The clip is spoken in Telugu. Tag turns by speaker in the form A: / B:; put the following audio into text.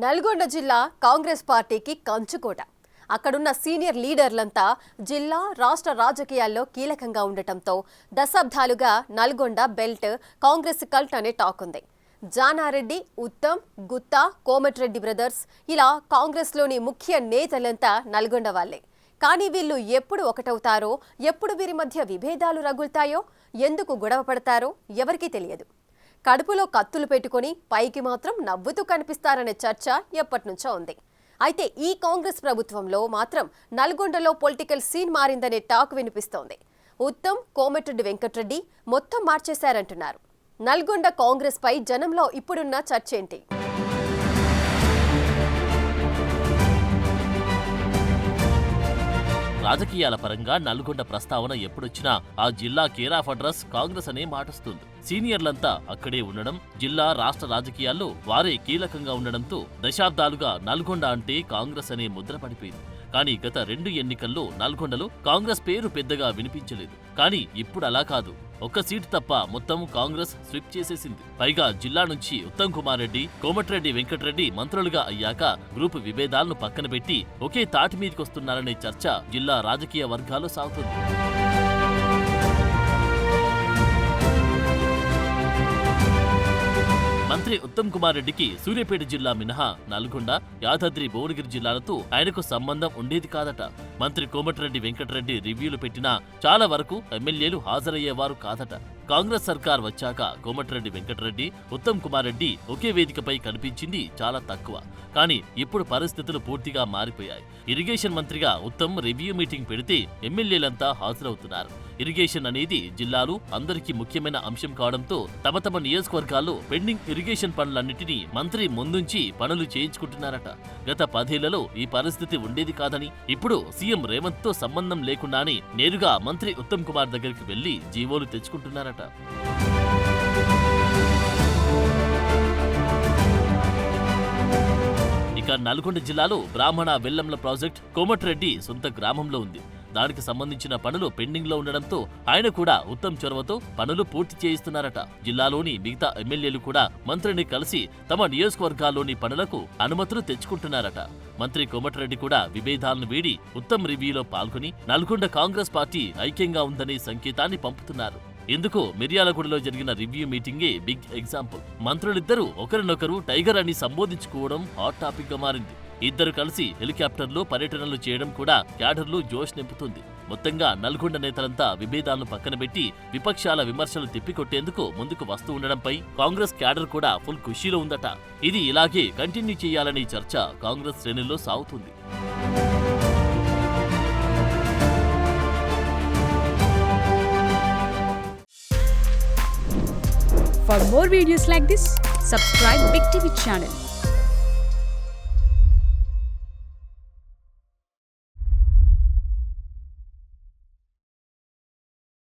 A: నల్గొండ జిల్లా కాంగ్రెస్ పార్టీకి కంచుకోట. అక్కడున్న సీనియర్ లీడర్లంతా జిల్లా రాష్ట్ర రాజకీయాల్లో కీలకంగా ఉండటంతో దశాబ్దాలుగా నల్గొండ బెల్ట్ కాంగ్రెస్ కల్ట్ అనే టాక్ ఉంది. జానారెడ్డి, ఉత్తమ్, గుత్తా, కోమటిరెడ్డి బ్రదర్స్ ఇలా కాంగ్రెస్లోని ముఖ్య నేతలంతా నల్గొండ వాళ్లే. కానీ వీళ్ళు ఎప్పుడు ఒకటవుతారో, ఎప్పుడు వీరి మధ్య విభేదాలు రగులుతాయో, ఎందుకు గొడవ పడతారో ఎవరికీ తెలియదు. కడుపులో కత్తులు పెట్టుకుని పైకి మాత్రం నవ్వుతూ కనిపిస్తారనే చర్చ ఎప్పటినుంచో ఉంది. అయితే ఈ కాంగ్రెస్ ప్రభుత్వంలో మాత్రం నల్గొండలో పొలిటికల్ సీన్ మారిందనే టాక్ వినిపిస్తోంది. ఉత్తమ్, కోమటిరెడ్డి వెంకటరెడ్డి మొత్తం మార్చేశారంటున్నారు. నల్గొండ కాంగ్రెస్ పై జనంలో ఇప్పుడున్న చర్చ ఏంటి?
B: రాజకీయాల పరంగా నల్గొండ ప్రస్తావన ఎప్పుడొచ్చినా ఆ జిల్లా కేర్ ఆఫ్ అడ్రస్ కాంగ్రెస్ అనే మాటొస్తుంది. సీనియర్లంతా అక్కడే ఉండడం, జిల్లా రాష్ట్ర రాజకీయాల్లో వారే కీలకంగా ఉండడంతో దశాబ్దాలుగా నల్గొండ అంటే కాంగ్రెస్ అనే ముద్ర పడిపోయింది. కానీ గత 2 ఎన్నికల్లో నల్గొండలో కాంగ్రెస్ పేరు పెద్దగా వినిపించలేదు. కానీ ఇప్పుడు అలా కాదు. ఒక్క సీటు తప్ప మొత్తం కాంగ్రెస్ స్విప్ చేసేసింది. పైగా జిల్లా నుంచి ఉత్తమ్ కుమార్ రెడ్డి, కోమటిరెడ్డి వెంకటరెడ్డి మంత్రులుగా అయ్యాక గ్రూపు విభేదాలను పక్కన పెట్టి ఒకే తాటి మీదకొస్తున్నారనే చర్చ జిల్లా రాజకీయ వర్గాల్లో సాగుతుంది. మంత్రి ఉత్తమ్ కుమార్ రెడ్డికి సూర్యాపేట జిల్లా మినహా నల్గొండ, యాదాద్రి భువనగిరి జిల్లాలతో ఆయనకు సంబంధం ఉండేది కాదట. మంత్రి కోమటిరెడ్డి వెంకటరెడ్డి రివ్యూలు పెట్టినా చాలా వరకు ఎమ్మెల్యేలు హాజరయ్యేవారు కాదట. కాంగ్రెస్ సర్కార్ వచ్చాక కోమటిరెడ్డి వెంకటరెడ్డి, ఉత్తమ్ కుమార్ రెడ్డి ఒకే వేదికపై కనిపించింది చాలా తక్కువ. కానీ ఇప్పుడు పరిస్థితులు పూర్తిగా మారిపోయాయి. ఇరిగేషన్ మంత్రిగా ఉత్తమ్ రివ్యూ మీటింగ్ పెడితే ఎమ్మెల్యేలంతా హాజరవుతున్నారు. ఇరిగేషన్ అనేది జిల్లాలో అందరికీ ముఖ్యమైన అంశం కావడంతో తమ తమ నియోజకవర్గాల్లో పెండింగ్ ఇరిగేషన్ పనులన్నింటినీ మంత్రి ముందుంచి పనులు చేయించుకుంటున్నారట. గత 10 ఏళ్లలో ఈ పరిస్థితి ఉండేది కాదని, ఇప్పుడు సీఎం రేవంత్ తో సంబంధం లేకుండానే నేరుగా మంత్రి ఉత్తమ్ కుమార్ దగ్గరికి వెళ్లి జీవోలు తెచ్చుకుంటున్నారట. ఇక నల్గొండ జిల్లాలో బ్రాహ్మణ వెల్లంల ప్రాజెక్ట్ కోమటిరెడ్డి సొంత గ్రామంలో ఉంది. దానికి సంబంధించిన పనులు పెండింగ్ లో ఉండడంతో ఆయన కూడా ఉత్తమ్ చొరవతో పనులు పూర్తి చేయిస్తున్నారట. జిల్లాలోని మిగతా ఎమ్మెల్యేలు కూడా మంత్రిని కలిసి తమ నియోజకవర్గాల్లోని పనులకు అనుమతులు తెచ్చుకుంటున్నారట. మంత్రి కోమటిరెడ్డి కూడా విభేదాలను వీడి ఉత్తమ్ రివ్యూలో పాల్గొని నల్గొండ కాంగ్రెస్ పార్టీ ఐక్యంగా ఉందనే సంకేతాన్ని పంపుతున్నారు. ఎందుకు మిర్యాలగూడలో జరిగిన రివ్యూ మీటింగే బిగ్ ఎగ్జాంపుల్. మంత్రులిద్దరూ ఒకరినొకరు టైగర్ అని సంబోధించుకోవడం హాట్ టాపిక్ గా మారింది. ఇద్దరు కలిసి హెలికాప్టర్లో పర్యటనలు చేయడం కూడా క్యాడర్లో జోష్ నింపుతుంది. మొత్తంగా నల్గొండ నేతలంతా విభేదాలను పక్కన పెట్టి విపక్షాల విమర్శలు తిప్పికొట్టేందుకు ముందుకు వస్తూ ఉండడంపై కాంగ్రెస్ క్యాడర్ కూడా ఫుల్ ఖుషీలో ఉందట. ఇది ఇలాగే కంటిన్యూ చేయాలనే చర్చ కాంగ్రెస్ శ్రేణుల్లో సాగుతుంది.
C: For more videos like this, subscribe Big TV channel.